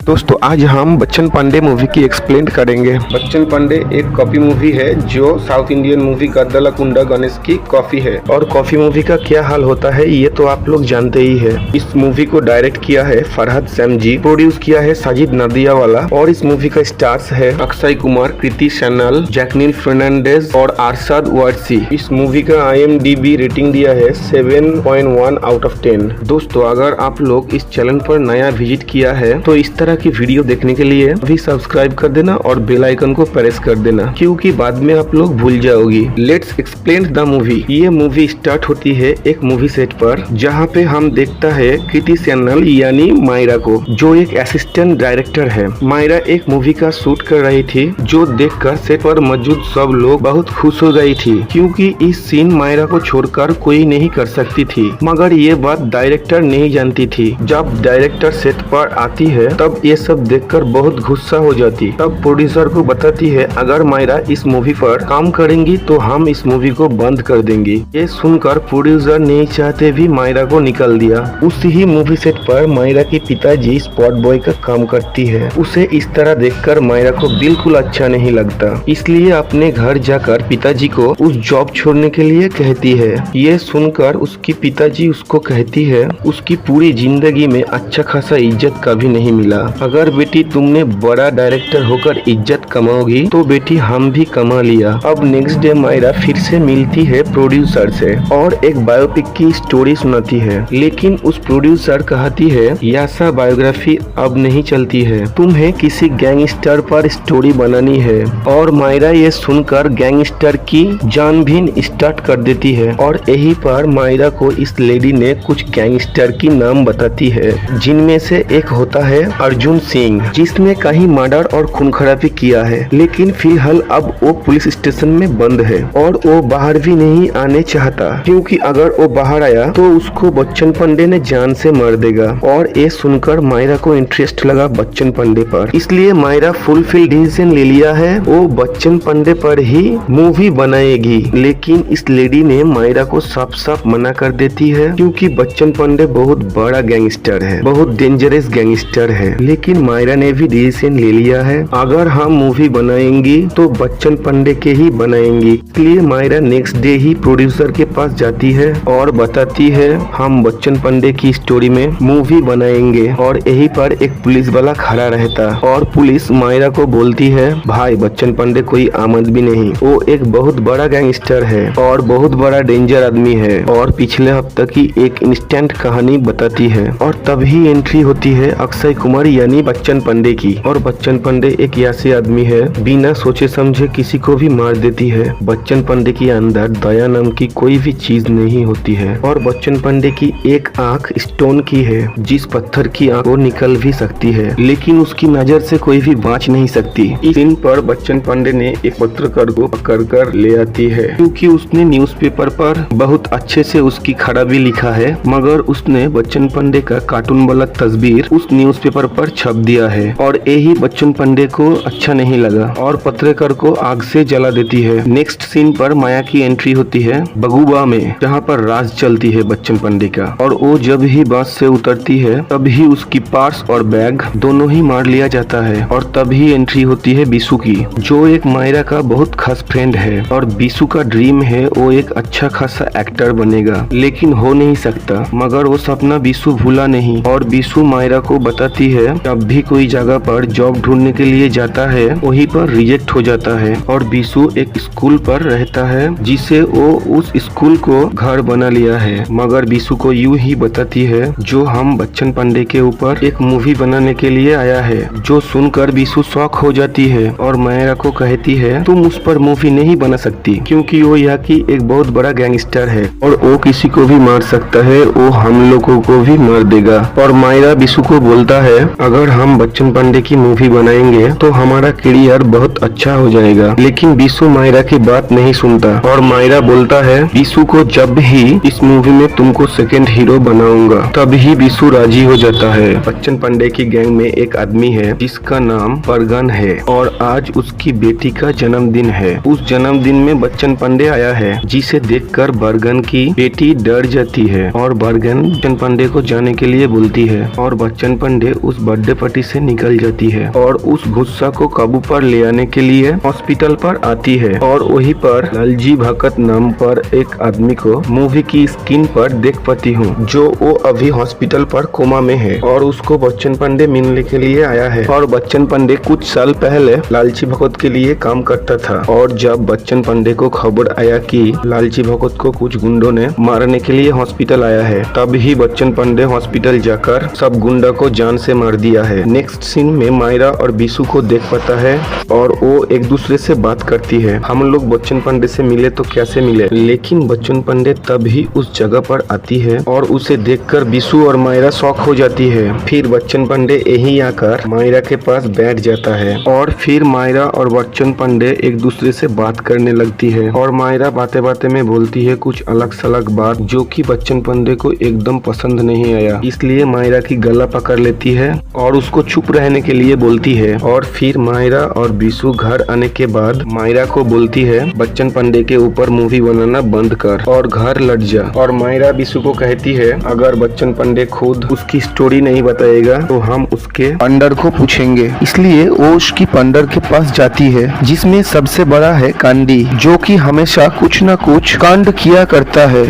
दोस्तों आज हम बच्चन पांडे मूवी की एक्सप्लेन करेंगे। बच्चन पांडे एक कॉपी मूवी है जो साउथ इंडियन मूवी गद्दलकुंडा गणेश की कॉपी है। और कॉपी मूवी का क्या हाल होता है ये तो आप लोग जानते ही है। इस मूवी को डायरेक्ट किया है फरहद सैम जी, प्रोड्यूस किया है साजिद नदियावाला और इस मूवी का स्टार्स है अक्षय कुमार, कृति सैनल, जैकलिन फर्नांडिस और अरशद वारसी। इस मूवी का IMDb रेटिंग दिया है 7.1 आउट ऑफ 10। दोस्तों अगर आप लोग इस चैनल पर नया विजिट किया है तो इस तरह की वीडियो देखने के लिए अभी सब्सक्राइब कर देना और बेल आइकन को प्रेस कर देना, क्योंकि बाद में आप लोग भूल जाओगी। Let's explain the movie. ये मूवी स्टार्ट होती है एक मूवी सेट पर, जहाँ पे हम देखता है कृति सैनल यानी मायरा को, जो एक असिस्टेंट डायरेक्टर है। मायरा एक मूवी का शूट कर रही थी, जो देखकर सेट पर मौजूद सब लोग बहुत खुश हो गई थी, क्योंकि इस सीन मायरा को छोड़कर कोई नहीं कर सकती थी। मगर ये बात डायरेक्टर नहीं जानती थी। जब डायरेक्टर सेट पर आती है तब ये सब देखकर बहुत गुस्सा हो जाती। तब प्रोड्यूसर को बताती है अगर मायरा इस मूवी पर काम करेंगी तो हम इस मूवी को बंद कर देंगे। ये सुनकर प्रोड्यूसर नहीं चाहते भी मायरा को निकाल दिया। उसी ही मूवी सेट पर मायरा के पिताजी स्पॉट बॉय का काम करती है। उसे इस तरह देखकर मायरा को बिल्कुल अच्छा नहीं लगता, इसलिए अपने घर जाकर पिताजी को उस जॉब छोड़ने के लिए कहती है। ये सुनकर उसकी पिताजी उसको कहती है उसकी पूरी जिंदगी में अच्छा खासा इज्जत कभी नहीं मिला। अगर बेटी तुमने बड़ा डायरेक्टर होकर इज्जत कमाओगी तो बेटी हम भी कमा लिया। अब नेक्स्ट डे मायरा फिर से मिलती है प्रोड्यूसर से और एक बायोपिक की स्टोरी सुनाती है, लेकिन उस प्रोड्यूसर कहती है यासा बायोग्राफी अब नहीं चलती है, तुम्हें किसी गैंगस्टर पर स्टोरी बनानी है। और मायरा ये सुनकर गैंगस्टर की जानबीन स्टार्ट कर देती है। और यही पर मायरा को इस लेडी ने कुछ गैंगस्टर की नाम बताती है, जिनमें से एक होता है अर्जुन सिंह, जिसने कहीं मर्डर और खून खराबी किया है, लेकिन फिलहाल अब वो पुलिस स्टेशन में बंद है और वो बाहर भी नहीं आने चाहता, क्योंकि अगर वो बाहर आया तो उसको बच्चन पांडे ने जान से मार देगा। और ये सुनकर मायरा को इंटरेस्ट लगा बच्चन पांडे पर, इसलिए मायरा फुलफिल डिसीजन ले लिया है, वो बच्चन पांडे पर ही मूवी बनाएगी। लेकिन इस लेडी ने मायरा को साफ साफ मना कर देती है, क्योंकि बच्चन पांडे बहुत बड़ा गैंगस्टर है, बहुत डेंजरस गैंगस्टर है। लेकिन मायरा ने भी डिसीजन ले लिया है अगर हम मूवी बनाएंगी तो बच्चन पांडे के ही बनाएंगी। इसलिए मायरा नेक्स्ट डे ही प्रोड्यूसर के पास जाती है और बताती है हम बच्चन पांडे की स्टोरी में मूवी बनाएंगे। और यही पर एक पुलिस वाला खड़ा रहता और पुलिस मायरा को बोलती है भाई बच्चन पांडे कोई आमद भी नहीं, वो एक बहुत बड़ा गैंगस्टर है और बहुत बड़ा डेंजर आदमी है। और पिछले हफ्ते की एक इंस्टेंट कहानी बताती है। और तभी एंट्री होती है अक्षय कुमार यानी बच्चन पांडे की। और बच्चन पांडे एक ऐसे आदमी है बिना सोचे समझे किसी को भी मार देती है। बच्चन पांडे के अंदर दया नाम की कोई भी चीज नहीं होती है। और बच्चन पांडे की एक आंख स्टोन की है, जिस पत्थर की आंख वो निकल भी सकती है, लेकिन उसकी नजर से कोई भी बच नहीं सकती। इस दिन पर बच्चन पांडे ने एक पत्रकार को पकड़ कर ले आती है, क्योंकि उसने न्यूज़पेपर पर बहुत अच्छे से उसकी खराबी लिखा है, मगर उसने बच्चन पांडे का कार्टून वाला तस्वीर उस न्यूज़पेपर पर छप दिया है। और यही बच्चन पांडे को अच्छा नहीं लगा और पत्रकार को आग से जला देती है। नेक्स्ट सीन पर माया की एंट्री होती है बगुबा में, जहाँ पर राज चलती है बच्चन पांडे का। और वो जब ही बस से उतरती है तभी उसकी पर्स और बैग दोनों ही मार लिया जाता है। और तभी एंट्री होती है बीसू की, जो एक मायरा का बहुत खास फ्रेंड है। और बीसू का ड्रीम है वो एक अच्छा खासा एक्टर बनेगा, लेकिन हो नहीं सकता। मगर वो सपना बीसू भूला नहीं और बीसू मायरा को बताती है जब भी कोई जगह पर जॉब ढूंढने के लिए जाता है वहीं पर रिजेक्ट हो जाता है। और बीसू एक स्कूल पर रहता है, जिसे वो उस स्कूल को घर बना लिया है। मगर बीसू को यूं ही बताती है जो हम बच्चन पांडे के ऊपर एक मूवी बनाने के लिए आया है। जो सुनकर बीसू शॉक हो जाती है और मायरा को कहती है तुम उस पर मूवी नहीं बना सकती, क्योंकि वो यहाँ की एक बहुत बड़ा गैंगस्टर है और वो किसी को भी मार सकता है, वो हम लोगों को भी मार देगा। और मायरा बीसू को बोलता है अगर हम बच्चन पांडे की मूवी बनाएंगे तो हमारा करियर बहुत अच्छा हो जाएगा। लेकिन बीसू मायरा की बात नहीं सुनता और मायरा बोलता है बीसू को जब ही इस मूवी में तुमको सेकंड हीरो बनाऊंगा। तभी बीसू राजी हो जाता है। बच्चन पांडे की गैंग में एक आदमी है जिसका नाम बरगन है और आज उसकी बेटी का जन्मदिन है। उस जन्मदिन में बच्चन पांडे आया है, जिसे देखकर बरगन की बेटी डर जाती है और बरगन बच्चन पांडे को जाने के लिए बोलती है। और बच्चन पांडे उस बर्थडे पार्टी से निकल जाती है और उस गुस्सा को काबू पर ले आने के लिए हॉस्पिटल पर आती है। और वहीं पर लालजी भगत नाम पर एक आदमी को मूवी की स्क्रीन पर देख पाती हूँ, जो वो अभी हॉस्पिटल पर कोमा में है और उसको बच्चन पांडे मिलने के लिए आया है। और बच्चन पांडे कुछ साल पहले लालजी भगत के लिए काम करता था और जब बच्चन पांडे को खबर आया कि लालजी भगत को कुछ गुंडों ने मारने के लिए हॉस्पिटल आया है, तब ही बच्चन पांडे हॉस्पिटल जाकर सब गुंडा को जान से मार दिया है। नेक्स्ट सीन में मायरा और बिशु को देख पाता है और वो एक दूसरे से बात करती है। हम लोग बच्चन पांडे से मिले तो कैसे मिले, लेकिन बच्चन पांडे तब ही उस जगह पर आती है और उसे देखकर बिशु और मायरा शॉक हो जाती है। फिर बच्चन पांडे यहीं आकर मायरा के पास बैठ जाता है और फिर मायरा और बच्चन पांडे एक दूसरे से बात करने लगती है और मायरा बातें बातें में बोलती है कुछ अलग सलग बात, जो कि बच्चन पांडे को एकदम पसंद नहीं आया। इसलिए मायरा की गला पकड़ लेती है और उसको चुप रहने के लिए बोलती है। और फिर मायरा और बिशु घर आने के बाद मायरा को बोलती है बच्चन पांडे के ऊपर मूवी बनाना बंद कर और घर लट जा। और मायरा बिशु को कहती है अगर बच्चन पांडे खुद उसकी स्टोरी नहीं बताएगा तो हम उसके पंडर को पूछेंगे। इसलिए वो उसकी पंडर के पास जाती है, जिसमें सबसे बड़ा है कांडी, जो कि हमेशा कुछ न कुछ कांड किया करता है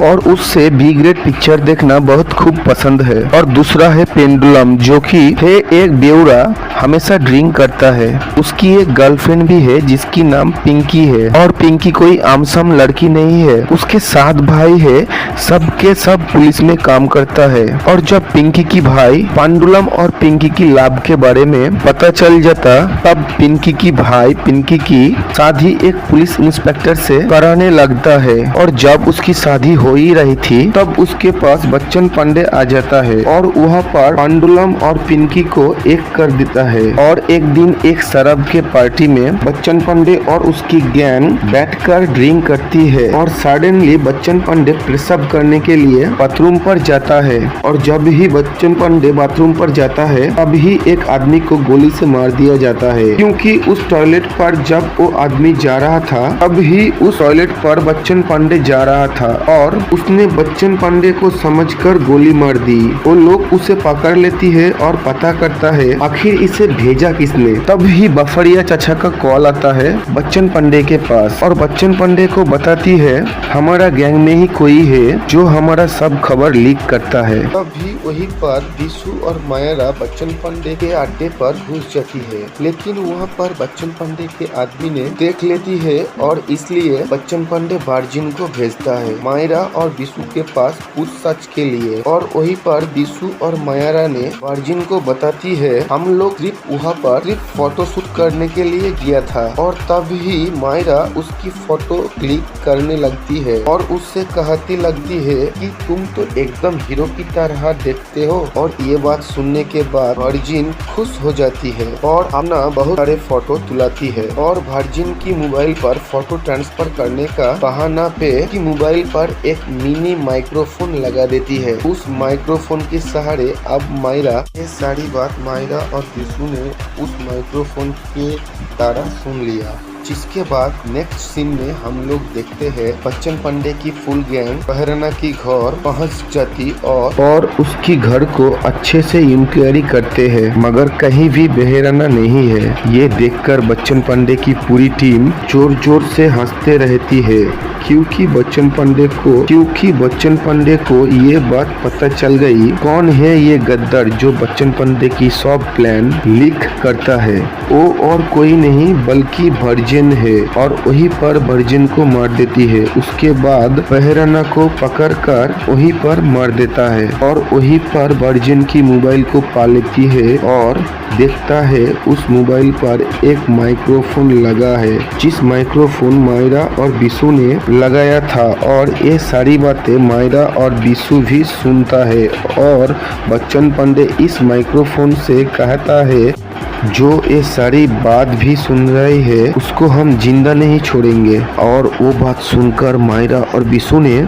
और उससे बी ग्रेड पिक्चर देखना बहुत खूब पसंद है। और दूसरा है पेंडुलम, जो कि है एक बेवड़ा, हमेशा ड्रिंक करता है। उसकी एक गर्लफ्रेंड भी है जिसकी नाम पिंकी है और पिंकी कोई आमसम लड़की नहीं है। उसके 7 भाई है, सबके सब पुलिस में काम करता है। और जब पिंकी की भाई पेंडुलम और पिंकी की लाभ के बारे में पता चल जाता, तब पिंकी की भाई पिंकी की शादी एक पुलिस इंस्पेक्टर से कराने लगता है। और जब उसकी शादी हो ही रही थी, तब उसके पास बच्चन पांडे आ जाता है और वहाँ पर पेंडुलम और पिंकी को एक कर देता है। और एक दिन एक शराब के पार्टी में बच्चन पांडे और उसकी गैंग बैठकर ड्रिंक करती है और सडनली बच्चन पांडे प्रसव करने के लिए बाथरूम पर जाता है। और जब ही बच्चन पांडे बाथरूम पर जाता है, तब ही एक आदमी को गोली से मार दिया जाता है, क्योंकि उस टॉयलेट पर जब वो आदमी जा रहा था, तब ही उस टॉयलेट पर बच्चन पांडे जा रहा था और उसने बच्चन पांडे को समझकर गोली मार दी। वो लोग उसे पकड़ लेती है और पता करता है आखिर इसे भेजा किसने। तब ही बफरिया चाचा का कॉल आता है बच्चन पांडे के पास और बच्चन पांडे को बताती है हमारा गैंग में ही कोई है जो हमारा सब खबर लीक करता है। तभी वहीं पर बिशु और मायरा बच्चन पांडे के अड्डे पर घुस जाती है, लेकिन वहाँ पर बच्चन पांडे के आदमी ने देख लेती है और इसलिए बच्चन पांडे वर्जिन को भेजता है मायरा और बिशु के पास पूछताछ के लिए। और वहीं पर बिशु और मायरा ने वर्जिन को बताती है हम लोग सिर्फ वहाँ पर सिर्फ फोटो शूट करने के लिए गया था। और तब ही मायरा उसकी फोटो क्लिक करने लगती है और उससे कहती लगती है कि तुम तो एकदम हीरो की तरह देखते हो। और ये बात सुनने के बाद वर्जिन खुश हो जाती है और अपना बहुत सारे फोटो तुलाती है। और वर्जिन की मोबाइल पर फोटो ट्रांसफर करने का बहाना पे की मोबाइल पर एक मिनी माइक्रोफोन लगा देती है। उस माइक्रोफोन के सहारे अब मायरा ये सारी बात मायरा और बिशु ने उस माइक्रोफोन के द्वारा सुन लिया। जिसके बाद नेक्स्ट सीन में हम लोग देखते हैं बच्चन पांडे की फुल गैंग बहराना की घर पहुंच जाती और उसकी घर को अच्छे से इंक्वायरी करते हैं, मगर कहीं भी बहराना नहीं है। ये देखकर बच्चन पांडे की पूरी टीम जोर जोर से हंसते रहती है, क्योंकि बच्चन पांडे को ये बात पता चल गई कौन है ये गद्दार जो बच्चन पांडे की सब प्लान लीक करता है। वो और कोई नहीं बल्कि वर्जिन है और वहीं पर वर्जिन को मार देती है। उसके बाद बहराना को पकड़कर वहीं पर मार देता है और वहीं पर वर्जिन की मोबाइल को पा लेती है और देखता है उस मोबाइल पर एक माइक्रोफोन लगा है, जिस माइक्रोफोन मायरा और बिशु ने लगाया था। और ये सारी बातें मायरा और बिशु भी सुनता है और बच्चन पांडे इस माइक्रोफोन से कहता है जो ये सारी बात भी सुन रही है उसको हम जिंदा नहीं छोड़ेंगे। और वो बात सुनकर मायरा और बिशु ने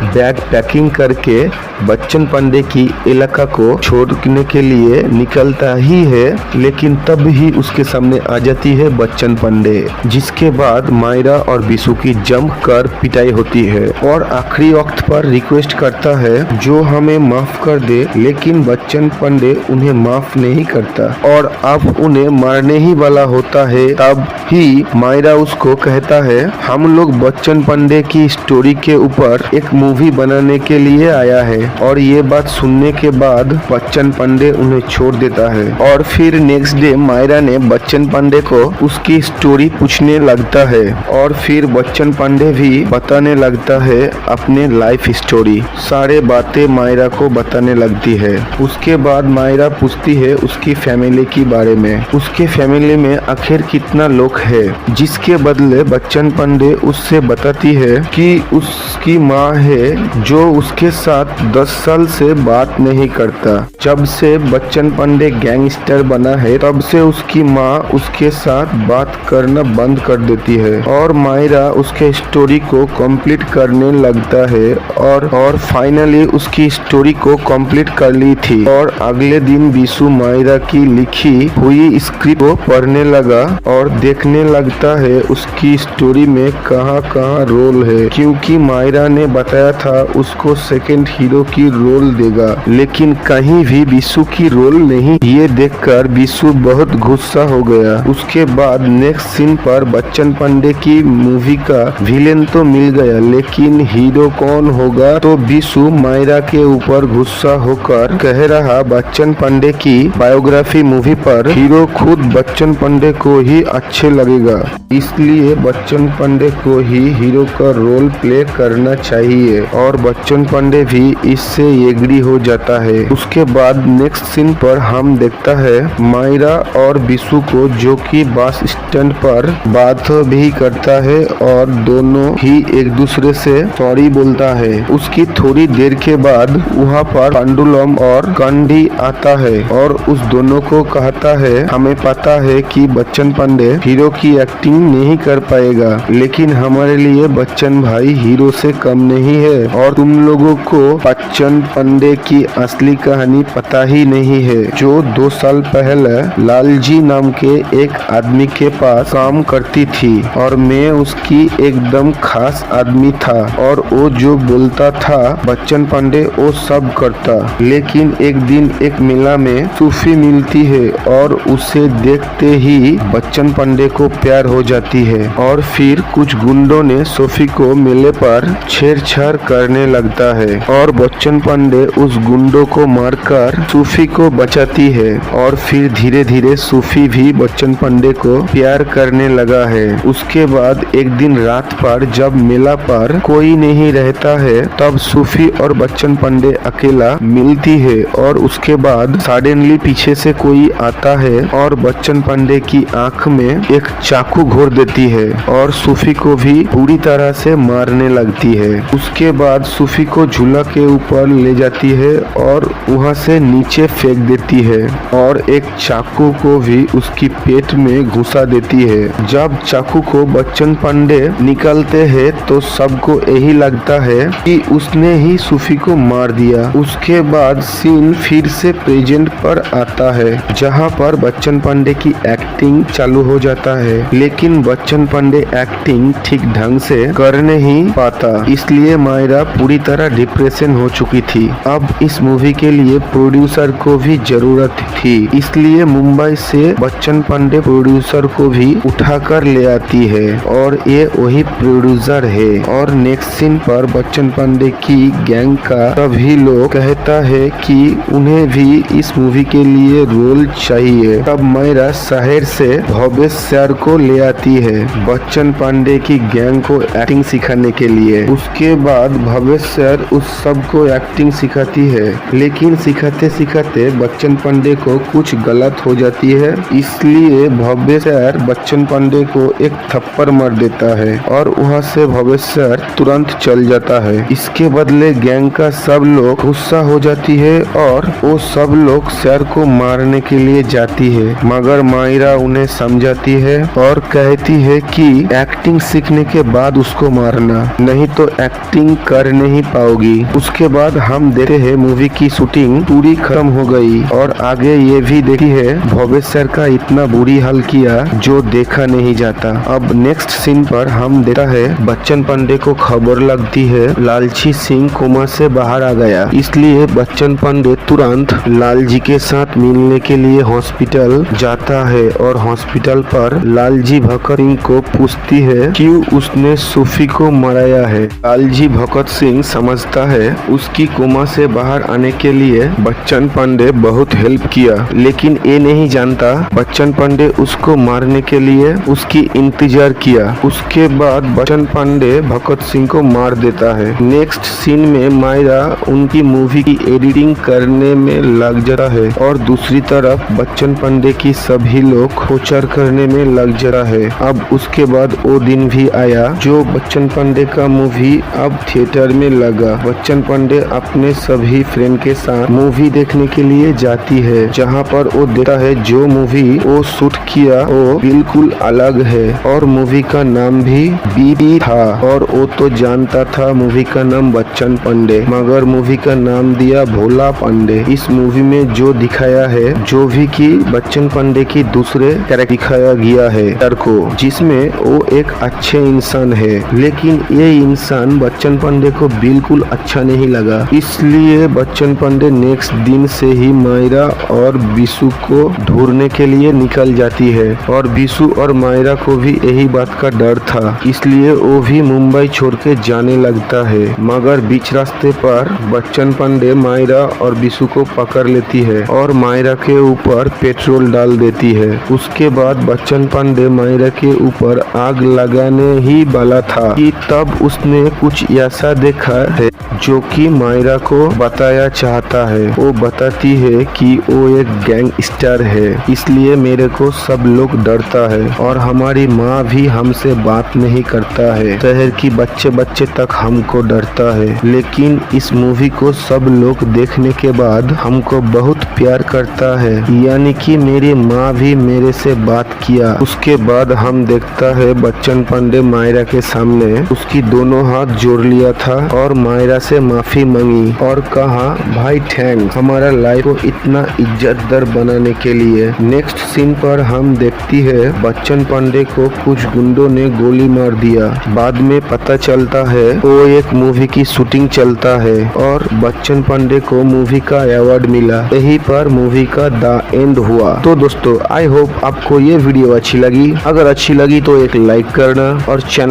बैग पैकिंग करके बच्चन पांडे की इलाका को छोड़ने के लिए निकलता ही है, लेकिन तब ही उसके सामने आ जाती है बच्चन पांडे, जिसके बाद मायरा और बिशु की जमकर पिटाई होती है और आखिरी वक्त पर रिक्वेस्ट करता है जो हमें माफ कर दे, लेकिन बच्चन पांडे उन्हें माफ नहीं करता और अब उन्हें मारने ही वाला होता है। तब ही मायरा उसको कहता है हम लोग बच्चन पांडे की स्टोरी के ऊपर एक मूवी बनाने के लिए आया है, और ये बात सुनने के बाद बच्चन पांडे उन्हें छोड़ देता है। और फिर नेक्स्ट डे मायरा ने बच्चन पांडे को उसकी स्टोरी पूछने लगता है और फिर बच्चन पांडे भी बताने लगता है अपने लाइफ स्टोरी, सारे बातें मायरा को बताने लगती है। उसके बाद मायरा पूछती है उसकी फैमिली के बारे में, उसके फैमिली में आखिर कितना लोग है, जिसके बदले बच्चन पांडे उससे बताती है कि उसकी माँ है जो उसके साथ 10 साल से बात नहीं करता। जब से बच्चन पांडे गैंगस्टर बना है तब से उसकी माँ उसके साथ बात करना बंद कर देती है और मायरा उसके स्टोरी को कंप्लीट करने लगता है और फाइनली उसकी स्टोरी को कंप्लीट कर ली थी। और अगले दिन बिशु मायरा की लिखी हुई स्क्रिप्ट को पढ़ने लगा और देखने लगता है उसकी स्टोरी में कहाँ कहाँ रोल है, क्योंकि मायरा ने बताया था उसको सेकंड हीरो की रोल देगा, लेकिन कहीं भी बिशु की रोल नहीं। ये देखकर बिशु बहुत गुस्सा हो गया। उसके बाद नेक्स्ट सीन पर बच्चन पांडे की मूवी का विलेन तो मिल गया, लेकिन हीरो कौन होगा, तो बिशु मायरा के ऊपर गुस्सा होकर कह रहा बच्चन पांडे की बायोग्राफी मूवी पर हीरो खुद बच्चन पांडे को ही अच्छे लगेगा, इसलिए बच्चन पांडे को ही हीरो का रोल प्ले करना चाहिए। और बच्चन पांडे भी इससे एग्री हो जाता है। उसके बाद नेक्स्ट सीन पर हम देखता है मायरा और बिशु को, जो कि बस स्टैंड पर बात भी करता है और दोनों ही एक दूसरे से सॉरी बोलता है। उसकी थोड़ी देर के बाद वहाँ पर पांडुलम और कंडी आता है और उस दोनों को कहता है हमें पता है कि बच्चन पांडे हीरो की एक्टिंग नहीं कर पाएगा, लेकिन हमारे लिए बच्चन भाई हीरो से कम नहीं है और तुम लोगों को बच्चन पांडे की असली कहानी पता ही नहीं है, जो 2 साल पहले लालजी नाम के एक आदमी के पास काम करती थी और मैं उसकी एकदम खास आदमी था और वो जो बोलता था बच्चन पांडे वो सब करता। लेकिन एक दिन एक मेला में सूफी मिलती है और उसे देखते ही बच्चन पांडे को प्यार हो जाती है और फिर कुछ गुंडों ने सूफी को मेले पर छेड़छाड़ करने लगता है और बच्चन पांडे उस गुंडों को मारकर सूफी को बचाती है और फिर धीरे धीरे सूफी भी बच्चन पांडे को प्यार करने लगा है। उसके बाद एक दिन रात पर जब मेला पर कोई नहीं रहता है तब सूफी और बच्चन पांडे अकेला मिलती है और उसके बाद सडनली पीछे से कोई आता है और बच्चन पांडे की आंख में एक चाकू घोर देती है और सूफी को भी पूरी तरह से मारने लगती है। उसके बाद सूफी को झूला के ऊपर ले जाती है और वहां से नीचे फेंक देती है और एक चाकू को भी उसकी पेट में घुसा देती है। जब चाकू को बच्चन पांडे निकालते हैं तो सबको यही लगता है कि उसने ही सूफी को मार दिया। उसके बाद सीन फिर से प्रेजेंट पर आता है जहां पर बच्चन पांडे की एक्टिंग चालू हो जाता है, लेकिन बच्चन पांडे एक्टिंग ठीक ढंग से कर नहीं पाता, इसलिए मायरा पूरी तरह डिप्रेशन हो चुकी थी। अब इस मूवी के लिए प्रोड्यूसर को भी जरूरत थी, इसलिए मुंबई से बच्चन पांडे प्रोड्यूसर को भी उठाकर ले आती है और ये वही प्रोड्यूसर है। और नेक्स्ट सीन पर बच्चन पांडे की गैंग का सभी लोग कहता है कि उन्हें भी इस मूवी के लिए रोल चाहिए। तब मायरा शहर से भव्य सर को ले आती है बच्चन पांडे की गैंग को एक्टिंग सिखाने के लिए। उसके बाद भव्य सर उस सब को एक्टिंग सिखाती है, लेकिन सिखाते सिखाते बच्चन पांडे को कुछ गलत हो जाती है, इसलिए भव्य सर बच्चन पांडे को एक थप्पड़ मार देता है और वहाँ से भव्य सर तुरंत चल जाता है। इसके बदले गैंग का सब लोग गुस्सा हो जाती है और वो सब लोग सर को मारने के लिए जाती है, मगर मायरा उन्हें समझाती है और कहती है कि एक्टिंग सीखने के बाद उसको मारना, नहीं तो एक्टिंग एक्टिंग कर नहीं पाओगी। उसके बाद हम देखते हैं मूवी की शूटिंग पूरी खत्म हो गई और आगे ये भी देखी है भोपेश सर का इतना बुरी हाल किया जो देखा नहीं जाता। अब नेक्स्ट सीन पर हम देखता है बच्चन पांडे को खबर लगती है लालजी सिंह कोमा से बाहर आ गया, इसलिए बच्चन पांडे तुरंत लालजी के साथ मिलने के लिए हॉस्पिटल जाता है और हॉस्पिटल पर लालजी भगत सिंह को पूछती है क्यों उसने सूफी को मराया है। लालजी भगत सिंह समझता है उसकी कोमा से बाहर आने के लिए बच्चन पांडे बहुत हेल्प किया, लेकिन ये नहीं जानता बच्चन पांडे उसको मारने के लिए उसकी इंतजार किया। उसके बाद बच्चन पांडे भगत सिंह को मार देता है। नेक्स्ट सीन में मायरा उनकी मूवी की एडिटिंग करने में लग जाता है और दूसरी तरफ बच्चन पांडे की सभी लोग प्रचार करने में लग जाता है। अब उसके बाद वो दिन भी आया जो बच्चन पांडे का मूवी अब थिएटर में लगा। बच्चन पांडे अपने सभी फ्रेंड के साथ मूवी देखने के लिए जाती है, जहां पर वो देखता है जो मूवी वो शूट किया वो बिल्कुल अलग है और मूवी का नाम भी बीबी था और वो तो जानता था मूवी का नाम बच्चन पांडे, मगर मूवी का नाम दिया भोला पांडे। इस मूवी में जो दिखाया है जो भी कि बच्चन पांडे की दूसरे कैरेक्टर दिखाया गया है को, जिसमें वो एक अच्छे इंसान है, लेकिन ये इंसान बच्चन पांडे को बिल्कुल अच्छा नहीं लगा। इसलिए बच्चन पांडे नेक्स्ट दिन से ही मायरा और बिशु को ढूंढने के लिए निकल जाती है और बिशु और मायरा को भी यही बात का डर था, इसलिए वो भी मुंबई छोड़ के जाने लगता है। मगर बीच रास्ते पर बच्चन पांडे मायरा और बिशु को पकड़ लेती है और मायरा के ऊपर पेट्रोल डाल देती है। उसके बाद बच्चन पांडे मायरा के ऊपर आग लगाने ही वाला था कि तब उसने कुछ ऐसा देखा है जो कि मायरा को बताया चाहता है। वो बताती है कि वो एक गैंगस्टर है, इसलिए मेरे को सब लोग डरता है और हमारी माँ भी हमसे बात नहीं करता है। शहर की बच्चे बच्चे तक हमको डरता है, लेकिन इस मूवी को सब लोग देखने के बाद हमको बहुत प्यार करता है, यानी कि मेरी माँ भी मेरे से बात किया। उसके बाद हम देखता है बच्चन पांडे मायरा के सामने उसकी दोनों हाथ जोड़ लिया था और मायरा से माफी मांगी और कहा भाई थैंक्स हमारा लाइफ को इतना इज्जतदार बनाने के लिए। नेक्स्ट सीन पर हम देखती है बच्चन पांडे को कुछ गुंडों ने गोली मार दिया। बाद में पता चलता है वो एक मूवी की शूटिंग चलता है और बच्चन पांडे को मूवी का अवार्ड मिला। यही पर मूवी का द एंड हुआ। तो दोस्तों आई होप आपको ये वीडियो अच्छी लगी। अगर अच्छी लगी तो एक लाइक करना और चैनल